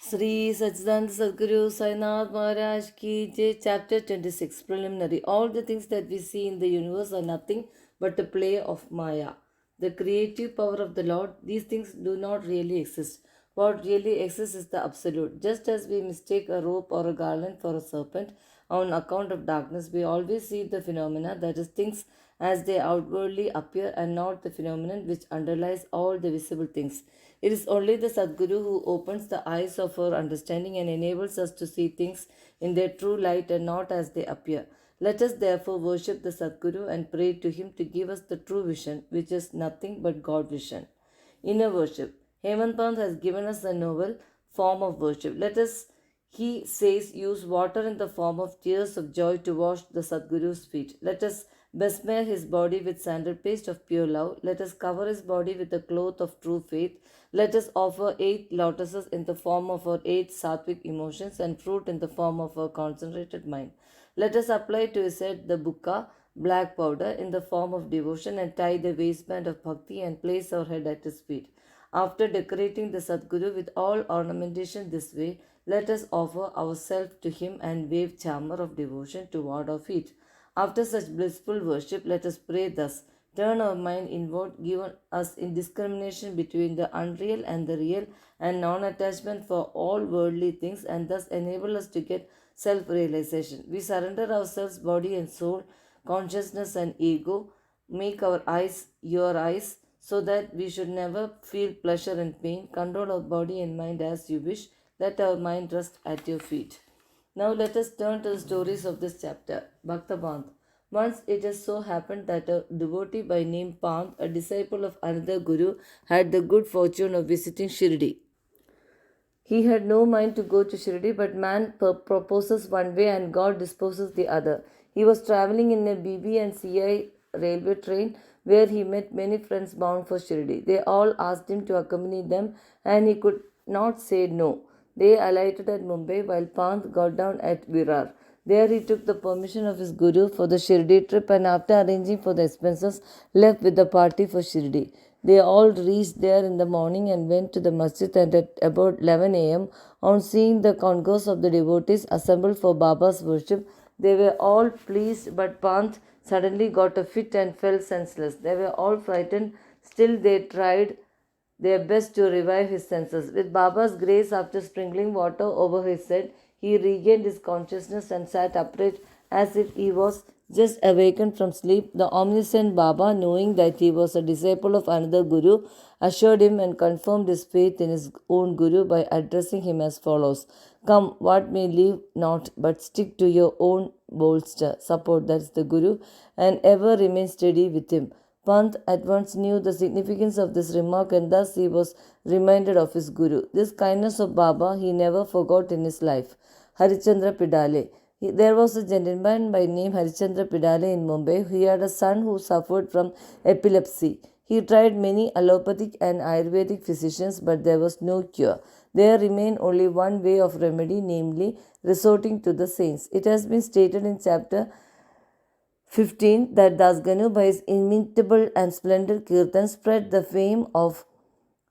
Sri Satchidananda Sadguru Sainath Maharaj Ki Jai, Chapter 26, Preliminary. All the things that we see in the universe are nothing but a play of Maya. The creative power of the Lord, these things do not really exist. What really exists is the Absolute. Just as we mistake a rope or a garland for a serpent on account of darkness, we always see the phenomena, that is, things as they outwardly appear, and not the phenomenon which underlies all the visible things. It is only the Sadguru who opens the eyes of our understanding and enables us to see things in their true light and not as they appear. Let us therefore worship the Sadguru and pray to him to give us the true vision, which is nothing but God vision. Inner worship. Hemant Pant has given us a novel form of worship. Let us, he says, use water in the form of tears of joy to wash the Sadguru's feet. Let us besmear his body with sandal paste of pure love. Let us cover his body with the cloth of true faith. Let us offer 8 lotuses in the form of our 8 sattvic emotions and fruit in the form of our concentrated mind. Let us apply to his head the bukka, black powder, in the form of devotion, and tie the waistband of bhakti and place our head at his feet. After decorating the Sadguru with all ornamentation this way, let us offer ourselves to him and wave charmer of devotion toward our feet. After such blissful worship, let us pray thus. Turn our mind inward, give us indiscrimination between the unreal and the real, and non-attachment for all worldly things, and thus enable us to get self-realization. We surrender ourselves, body and soul, consciousness and ego. Make our eyes your eyes, so that we should never feel pleasure and pain. Control our body and mind as you wish. Let our mind rest at your feet. Now let us turn to the stories of this chapter. Bhakta Pant. Once it has so happened that a devotee by name Pant, a disciple of another guru, had the good fortune of visiting Shirdi. He had no mind to go to Shirdi, but man proposes one way and God disposes the other. He was traveling in a BB and CI railway train where he met many friends bound for Shirdi. They all asked him to accompany them and he could not say no. They alighted at Mumbai while Pant got down at Virar. There he took the permission of his guru for the Shirdi trip and after arranging for the expenses left with the party for Shirdi. They all reached there in the morning and went to the masjid, and at about 11 a.m. on seeing the concourse of the devotees assembled for Baba's worship, they were all pleased, but Pant suddenly got a fit and fell senseless. They were all frightened. Still they tried their best to revive his senses. With Baba's grace, after sprinkling water over his head, he regained his consciousness and sat upright as if he was just awakened from sleep. The omniscient Baba, knowing that he was a disciple of another Guru, assured him and confirmed his faith in his own Guru by addressing him as follows: Come, what may leave not, but stick to your own bolster, support, that is the Guru, and ever remain steady with him. Pant at once knew the significance of this remark and thus he was reminded of his Guru. This kindness of Baba he never forgot in his life. Harichandra Pidale. There was a gentleman by name Harichandra Pidale in Mumbai. He had a son who suffered from epilepsy. He tried many allopathic and Ayurvedic physicians, but there was no cure. There remained only one way of remedy, namely resorting to the saints. It has been stated in chapter 15 that Dasganu, by his inimitable and splendid kirtan, spread the fame of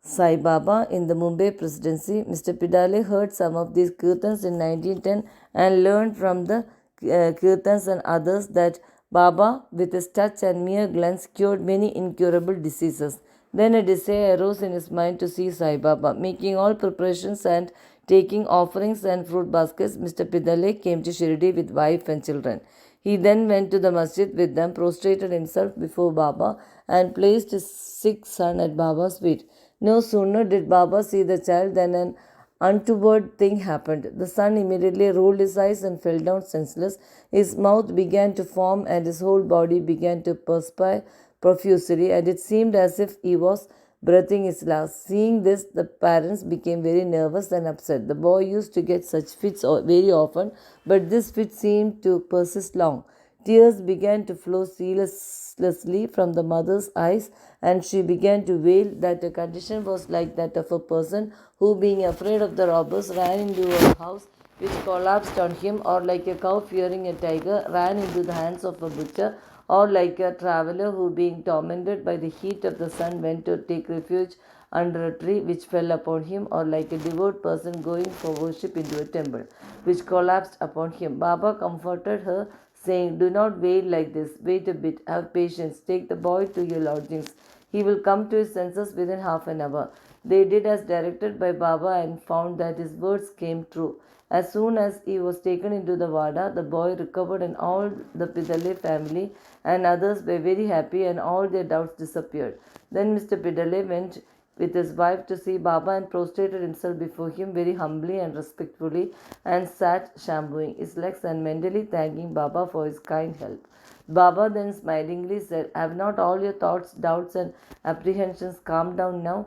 Sai Baba in the Mumbai presidency. Mr. Pidale heard some of these kirtans in 1910 and learned from the kirtans and others that Baba, with his touch and mere glance, cured many incurable diseases. Then a desire arose in his mind to see Sai Baba. Making all preparations and taking offerings and fruit baskets, Mr. Pidale came to Shirdi with wife and children. He then went to the masjid with them, prostrated himself before Baba, and placed his sick son at Baba's feet. No sooner did Baba see the child than an untoward thing happened. The son immediately rolled his eyes and fell down senseless. His mouth began to foam and his whole body began to perspire profusely, and it seemed as if he was breathing his last. Seeing this, the parents became very nervous and upset. The boy used to get such fits very often, but this fit seemed to persist long. Tears began to flow ceaselessly from the mother's eyes, and she began to wail that her condition was like that of a person who, being afraid of the robbers, ran into a house which collapsed on him, or like a cow fearing a tiger, ran into the hands of a butcher, or like a traveler who, being tormented by the heat of the sun, went to take refuge under a tree which fell upon him, or like a devout person going for worship into a temple which collapsed upon him. Baba comforted her, saying, "Do not wait like this. Wait a bit. Have patience. Take the boy to your lodgings. He will come to his senses within half an hour." They did as directed by Baba and found that his words came true. As soon as he was taken into the Vada, the boy recovered, and all the Pidale family and others were very happy, and all their doubts disappeared. Then Mr. Pidale went with his wife to see Baba and prostrated himself before him very humbly and respectfully, and sat shampooing his legs and mentally thanking Baba for his kind help. Baba then smilingly said, "Have not all your thoughts, doubts, and apprehensions calmed down now?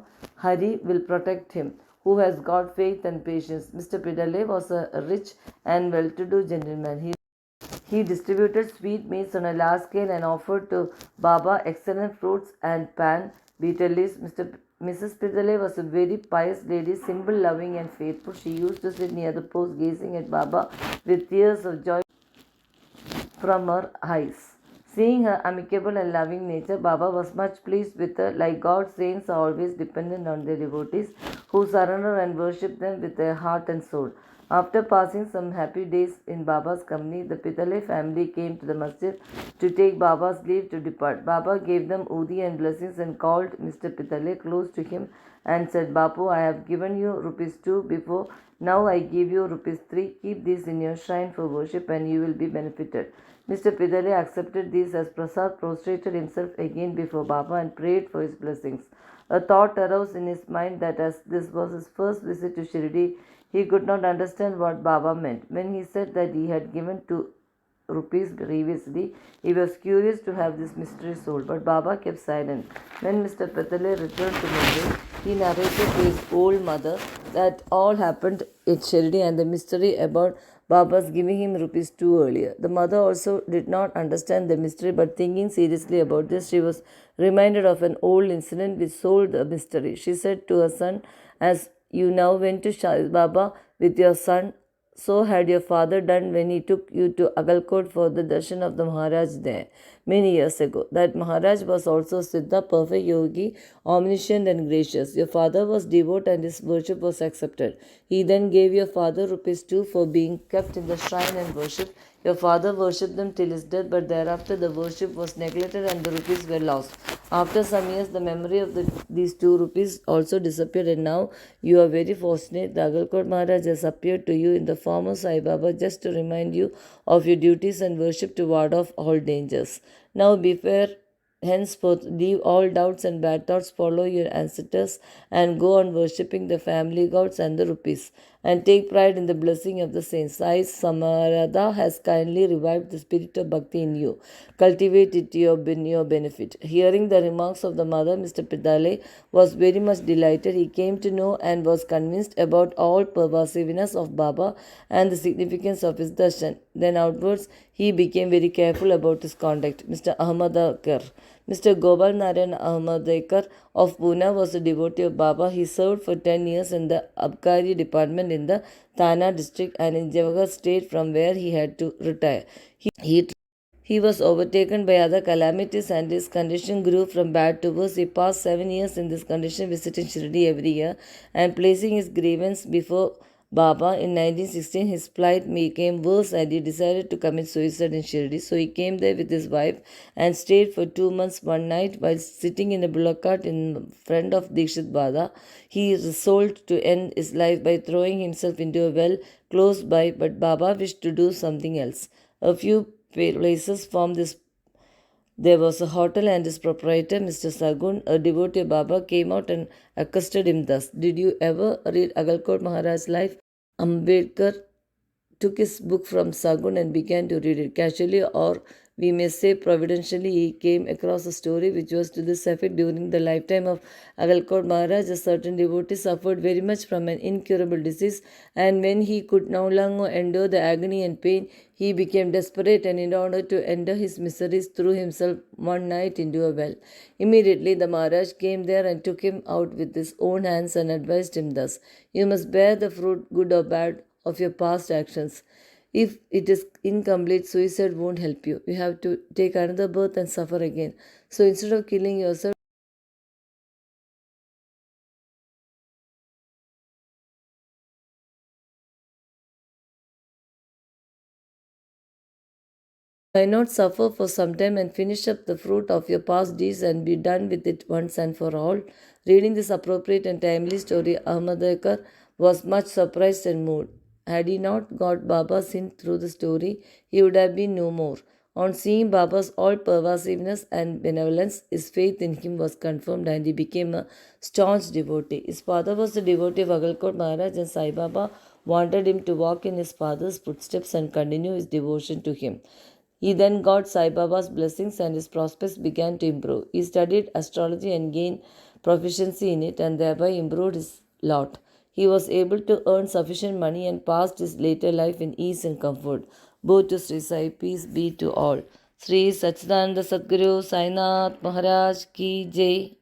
Hari will protect him who has got faith and patience." Mr. Pidale was a rich and well to do gentleman. He distributed sweetmeats on a large scale and offered to Baba excellent fruits and pan betel leaves. Mrs. Pidale was a very pious lady, simple, loving, and faithful. She used to sit near the post gazing at Baba with tears of joy from her eyes. Seeing her amicable and loving nature, Baba was much pleased with her. Like God, saints are always dependent on their devotees who surrender and worship them with their heart and soul. After passing some happy days in Baba's company, the Pitale family came to the masjid to take Baba's leave to depart. Baba gave them udi and blessings and called Mr. Pitale close to him and said, "Bapu, I have given you rupees 2 before. Now I give you rupees 3. Keep these in your shrine for worship and you will be benefited." Mr. Pidale accepted these as Prasad, prostrated himself again before Baba and prayed for his blessings. A thought arose in his mind that as this was his first visit to Shirdi, he could not understand what Baba meant. When he said that he had given 2 rupees previously, he was curious to have this mystery solved, but Baba kept silent. When Mr. Petale returned to Mumbai, he narrated to his old mother that all happened at Shirdi and the mystery about Baba's giving him rupees 2 earlier. The mother also did not understand the mystery, but thinking seriously about this, she was reminded of an old incident which solved the mystery. She said to her son, "As you now went to Baba with your son, so had your father done when he took you to Agalkot for the darshan of the Maharaj there many years ago. That Maharaj was also Siddha, perfect yogi, omniscient and gracious. Your father was devout and his worship was accepted. He then gave your father rupees 2 for being kept in the shrine and worship. Your father worshipped them till his death, but thereafter the worship was neglected and the rupees were lost. After some years, the memory of these 2 rupees also disappeared, and now you are very fortunate. The Agalkot Maharaj has appeared to you in the form of Sai Baba just to remind you of your duties and worship to ward off all dangers. Now beware. Henceforth, leave all doubts and bad thoughts, follow your ancestors, and go on worshipping the family gods and the rupees, and take pride in the blessing of the saints. Sai Samarada has kindly revived the spirit of bhakti in you. Cultivate it to your benefit." Hearing the remarks of the mother, Mr. Pidale was very much delighted. He came to know and was convinced about all pervasiveness of Baba and the significance of his darshan. Then outwards, he became very careful about his conduct. Mr. Ahmadakar. Mr. Gopal Narayan Ahmadekar of Pune was a devotee of Baba. He served for 10 years in the Abkari department in the Thana district and in Javagar state, from where he had to retire. He he was overtaken by other calamities and his condition grew from bad to worse. He passed 7 years in this condition, visiting Shirdi every year and placing his grievance before Baba. In 1916, his plight became worse and he decided to commit suicide in Shirdi. So he came there with his wife and stayed for 2 months. One night, while sitting in a bullock cart in front of Dikshit Bada, he resolved to end his life by throwing himself into a well close by, but Baba wished to do something else. A few places from this there was a hotel, and its proprietor, Mr. Sagun, a devotee of Baba, came out and accosted him thus: "Did you ever read Agalkot Maharaj's life?" Ambedkar took his book from Sagun and began to read it. Casually, or we may say providentially, he came across a story which was to this effect: during the lifetime of Agalkot Maharaj, a certain devotee suffered very much from an incurable disease, and when he could no longer endure the agony and pain, he became desperate, and in order to endure his miseries, threw himself one night into a well. Immediately, the Maharaj came there and took him out with his own hands and advised him thus: "You must bear the fruit, good or bad, of your past actions. If it is incomplete, suicide won't help you. You have to take another birth and suffer again. So instead of killing yourself, Why not suffer for some time and finish up the fruit of your past deeds and be done with it once and for all? Reading this appropriate and timely story, Ahmadekar was much surprised and moved. Had he not got Baba's hint through the story, he would have been no more. On seeing Baba's all pervasiveness and benevolence, his faith in him was confirmed and he became a staunch devotee. His father was the devotee of Agalkot Maharaj, and Sai Baba wanted him to walk in his father's footsteps and continue his devotion to him. He then got Sai Baba's blessings and his prospects began to improve. He studied astrology and gained proficiency in it and thereby improved his lot. He was able to earn sufficient money and passed his later life in ease and comfort. Both to Sri Sai, peace be to all. Sri Satchidananda Sadguru Sainath Maharaj Ki Jai.